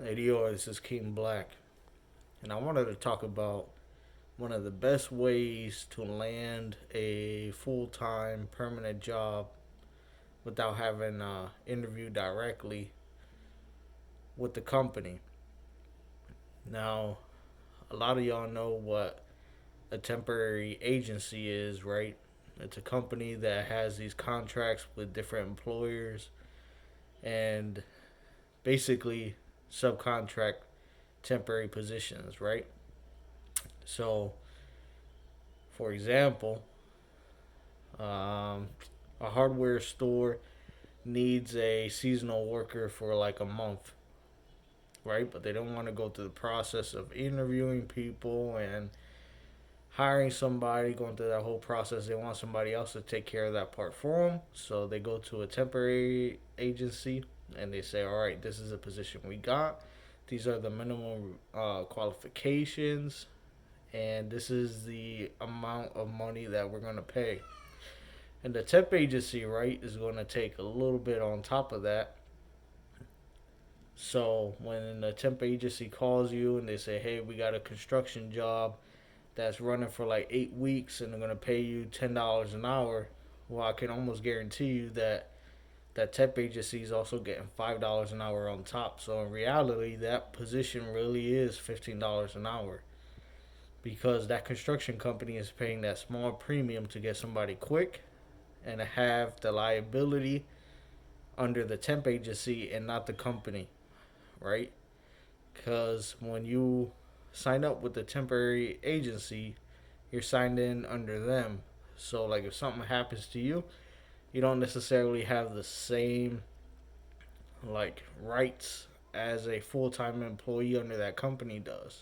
Hey, yo, this is King Black, and I wanted to talk about one of the best ways to land a full time permanent job without having interview directly with the company. Now, a lot of y'all know what a temporary agency is, right? It's a company that has these contracts with different employers and basically subcontract temporary positions, right? So, for example, Um, a hardware store needs a seasonal worker for like a month, right? But they don't want to go through the process of interviewing people and hiring somebody, going through that whole process. They want somebody else to take care of that part for them. So they go to a temporary agency and they say, all right, this is a position we got. These are the minimum qualifications, and this is the amount of money that we're going to pay. And the temp agency, right, is going to take a little bit on top of that. So when the temp agency calls you and they say, hey, we got a construction job that's running for like 8 weeks and they're going to pay you $10 an hour, well, I can almost guarantee you that that temp agency is also getting $5 an hour on top. So in reality, that position really is $15 an hour because that construction company is paying that small premium to get somebody quick and have the liability under the temp agency and not the company, right? Because when you sign up with the temporary agency, you're signed in under them. So, like, if something happens to you, you don't necessarily have the same, like, rights as a full time employee under that company does.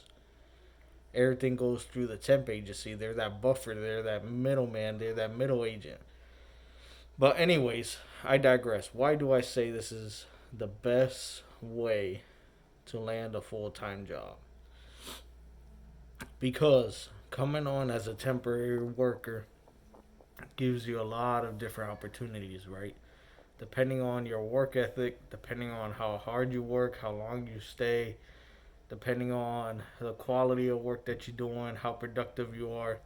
Everything goes through the temp agency. They're that buffer, they're that middleman, they're that middle agent. But, anyways, I digress. Why do I say this is the best way to land a full time job? Because coming on as a temporary worker gives you a lot of different opportunities, right? Depending on your work ethic, depending on how hard you work, how long you stay, depending on the quality of work that you're doing, how productive you are,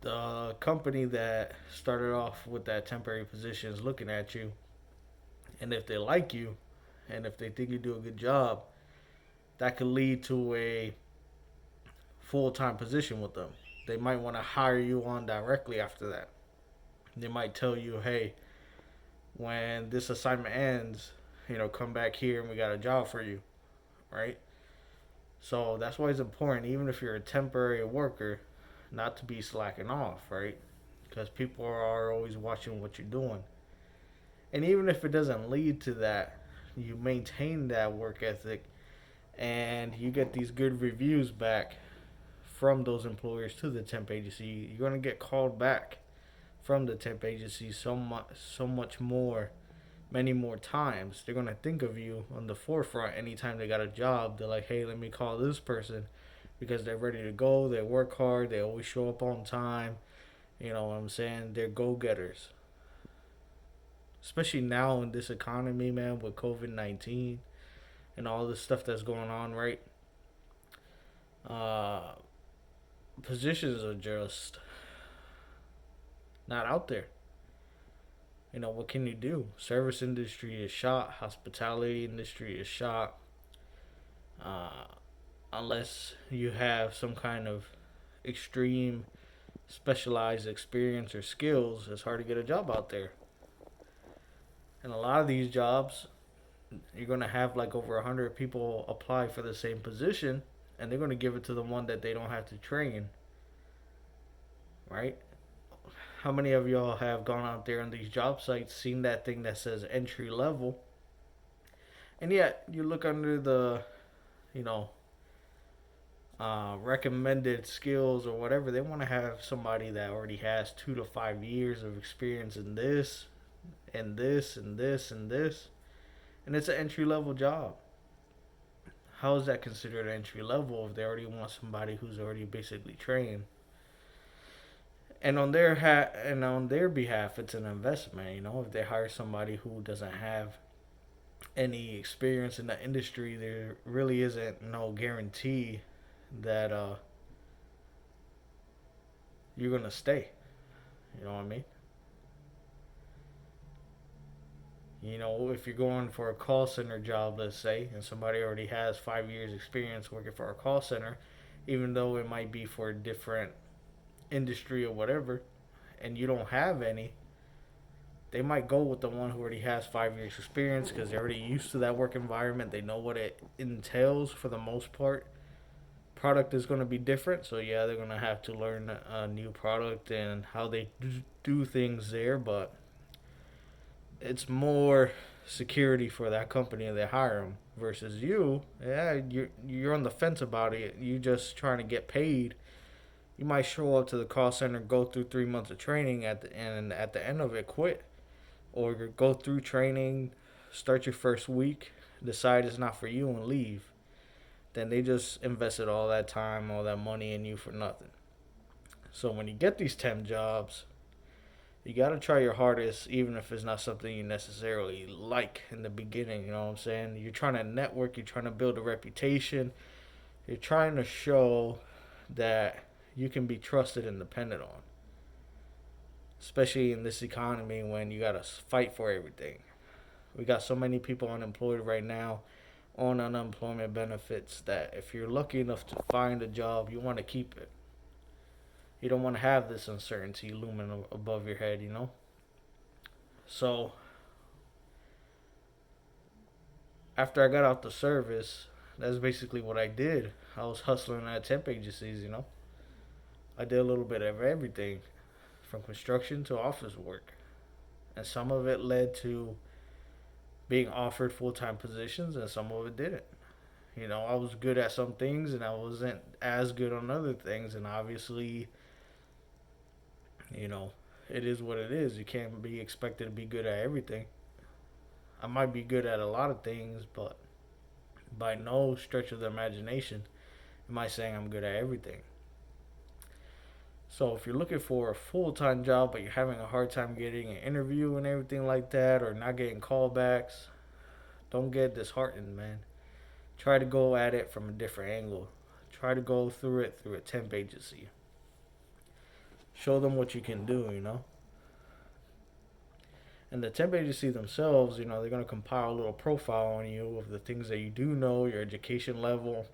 the company that started off with that temporary position is looking at you. And if they like you and if they think you do a good job, that could lead to a full time position with them. They might want to hire you on directly after that. They might tell you, hey, when this assignment ends, come back here and we got a job for you, right? So that's why it's important, even if you're a temporary worker, not to be slacking off, right? Because people are always watching what you're doing. And even if it doesn't lead to that, you maintain that work ethic and you get these good reviews back from those employers to the temp agency, you're going to get called back from the temp agency so much more, many more times. They're gonna think of you on the forefront anytime they got a job. They're like, hey, let me call this person because they're ready to go. They work hard. They always show up on time. You know what I'm saying? They're go getters. Especially now in this economy, man, with COVID-19 and all this stuff that's going on, right? Uh, Positions are just not out there. What can you do? Service industry is shot. Hospitality industry is shot. Uh, Unless you have some kind of extreme specialized experience or skills, it's hard to get a job out there. And a lot of these jobs, you're going to have like over 100 people apply for the same position, and they're going to give it to the one that they don't have to train, right? How many of y'all have gone out there on these job sites, seen that thing that says entry level, and yet you look under the, you know, recommended skills or whatever, they want to have somebody that already has 2 to 5 years of experience in this, and this, and this, and this. And it's an entry level job. How is that considered entry level if they already want somebody who's already basically trained? And on their behalf, it's an investment. If they hire somebody who doesn't have any experience in the industry, there really isn't no guarantee that you're gonna stay. You know what I mean? You know, if you're going for a call center job, let's say, and somebody already has 5 years experience working for a call center, even though it might be for a different industry or whatever, and you don't have any, they might go with the one who already has 5 years experience because they're already used to that work environment. They know what it entails for the most part. Product is going to be different, so yeah, they're going to have to learn a new product and how they do things there, but it's more security for that company they hire them versus you. Yeah, you're on the fence about it. You just trying to get paid. You might show up to the call center, go through 3 months of training and at the end of it quit, or go through training, start your first week, decide it's not for you and leave. Then they just invested all that time, all that money in you for nothing. So when you get these temp jobs, you gotta try your hardest, even if it's not something you necessarily like in the beginning. You know what I'm saying? You're trying to network, you're trying to build a reputation, you're trying to show that you can be trusted and depended on, especially in this economy when you gotta fight for everything. We got so many people unemployed right now on unemployment benefits that if you're lucky enough to find a job, you want to keep it. You don't want to have this uncertainty looming above your head, you know? So, after I got out the service, that's basically what I did. I was hustling at temp agencies, you know? I did a little bit of everything from construction to office work. And some of it led to being offered full time positions, and some of it didn't. You know, I was good at some things and I wasn't as good on other things. And obviously, you know, it is what it is. You can't be expected to be good at everything. I might be good at a lot of things, but by no stretch of the imagination am I saying I'm good at everything. So if you're looking for a full time job but you're having a hard time getting an interview and everything like that, or not getting callbacks, don't get disheartened, man. Try to go at it from a different angle. Try to go through it through a temp agency. Show them what you can do, you know? And the temp agency themselves, you know, they're going to compile a little profile on you of the things that you do know, your education level,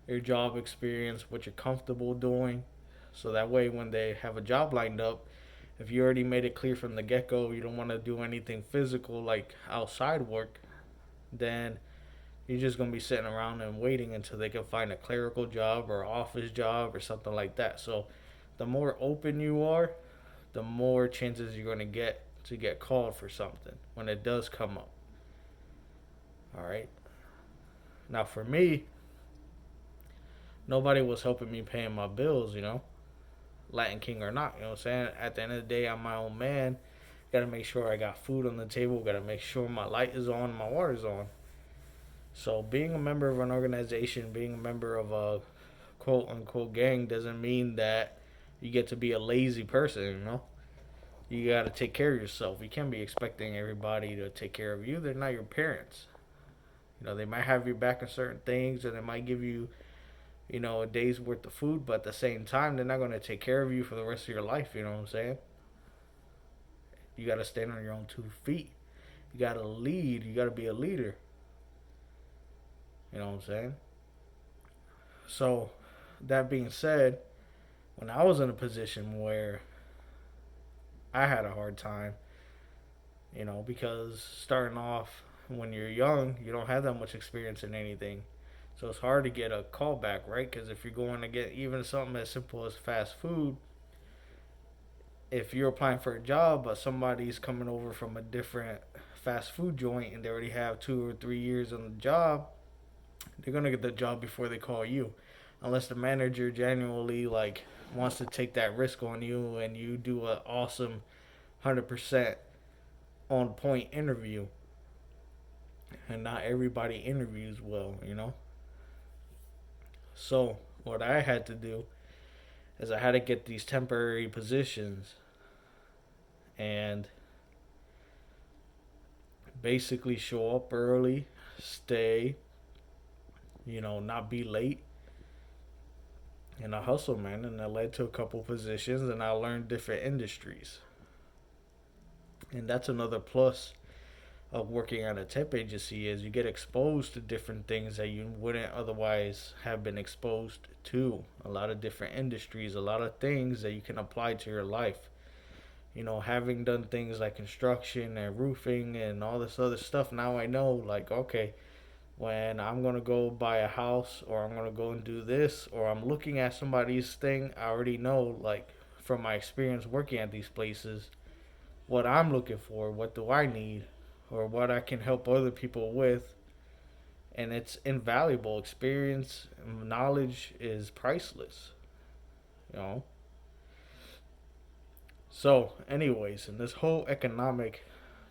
your job experience, what you're comfortable doing. So that way, when they have a job lined up, if you already made it clear from the get go you don't want to do anything physical like outside work, then you're just going to be sitting around and waiting until they can find a clerical job or office job or something like that. So the more open you are, the more chances you're going to get called for something when it does come up. All right. Now for me, nobody was helping me paying my bills, you know, Latin King or not. You know what I'm saying? At the end of the day, I'm my own man. Got to make sure I got food on the table. Got to make sure my light is on, my water's on. So being a member of an organization, being a member of a quote unquote gang doesn't mean that you get to be a lazy person, you know? You got to take care of yourself. You can't be expecting everybody to take care of you. They're not your parents. You know, they might have your back in certain things, and they might give you, you know, a day's worth of food, but at the same time, they're not going to take care of you for the rest of your life. You know what I'm saying? You got to stand on your own 2 feet. You got to lead. You got to be a leader. You know what I'm saying? So, that being said, when I was in a position where I had a hard time, you know, because starting off when you're young, you don't have that much experience in anything. So it's hard to get a callback, right? Because if you're going to get even something as simple as fast food, if you're applying for a job, but somebody's coming over from a different fast food joint and they already have 2 or 3 years on the job, they're gonna get the job before they call you, unless the manager genuinely like wants to take that risk on you and you do an awesome 100% on point interview. And not everybody interviews well, you know. So what I had to do is I had to get these temporary positions, and basically show up early, stay, not be late, and I hustle, man. And that led to a couple positions, and I learned different industries. And that's another plus of working at a temp agency is you get exposed to different things that you wouldn't otherwise have been exposed to. A lot of different industries, a lot of things that you can apply to your life. Having done things like construction and roofing and all this other stuff, now I know, like, okay, when I'm going to go buy a house or I'm going to go and do this or I'm looking at somebody's thing, I already know, like, from my experience working at these places, what I'm looking for, what do I need, or what I can help other people with. And it's invaluable. Experience and knowledge is priceless, you know. So, anyways, in this whole economic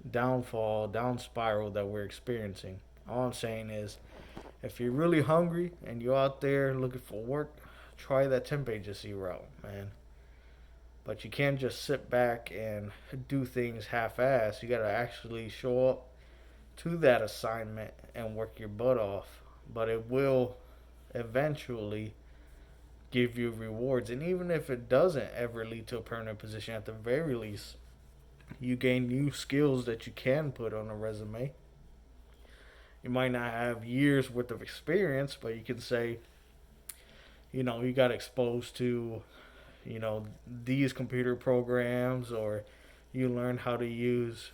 downfall, down spiral that we're experiencing, all I'm saying is if you're really hungry and you're out there looking for work, try that temp agency route, man. But you can't just sit back and do things half assed. You got to actually show up to that assignment and work your butt off. But it will eventually give you rewards. And even if it doesn't ever lead to a permanent position, at the very least, you gain new skills that you can put on a resume. You might not have years worth of experience, but you can say, you got exposed to, these computer programs, or you learn how to use,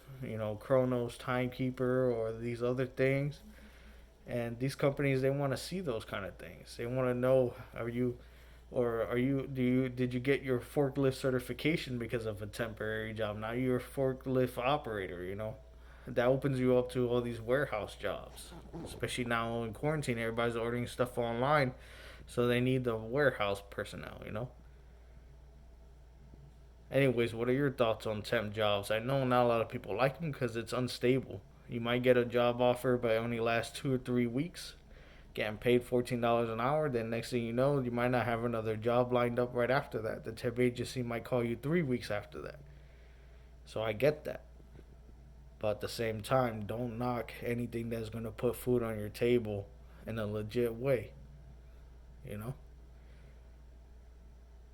Chronos Timekeeper or these other things. And these companies, they want to see those kind of things. They want to know, did you get your forklift certification because of a temporary job? Now you're a forklift operator. That opens you up to all these warehouse jobs, especially now in quarantine. Everybody's ordering stuff online, so they need the warehouse personnel. Anyways, what are your thoughts on temp jobs? I know not a lot of people like them because it's unstable. You might get a job offer, but it only lasts 2 or 3 weeks, getting paid $14 an hour. Then next thing you know, you might not have another job lined up right after that. The temp agency might call you 3 weeks after that. So I get that. But at the same time, don't knock anything that's going to put food on your table in a legit way, you know?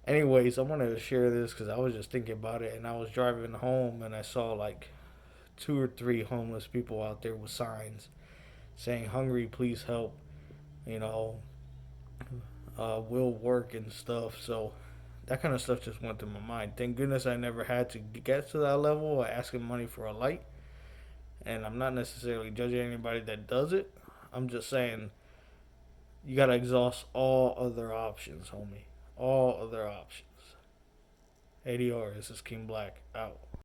Anyways, I wanted to share this because I was just thinking about it, and I was driving home and I saw like 2 or 3 homeless people out there with signs saying, "Hungry, please help," you know, will work and stuff. So that kind of stuff just went through my mind. Thank goodness I never had to get to that level of asking money for a light. And I'm not necessarily judging anybody that does it. I'm just saying you gotta exhaust all other options, homie. All other options. ADR, this is King Black out.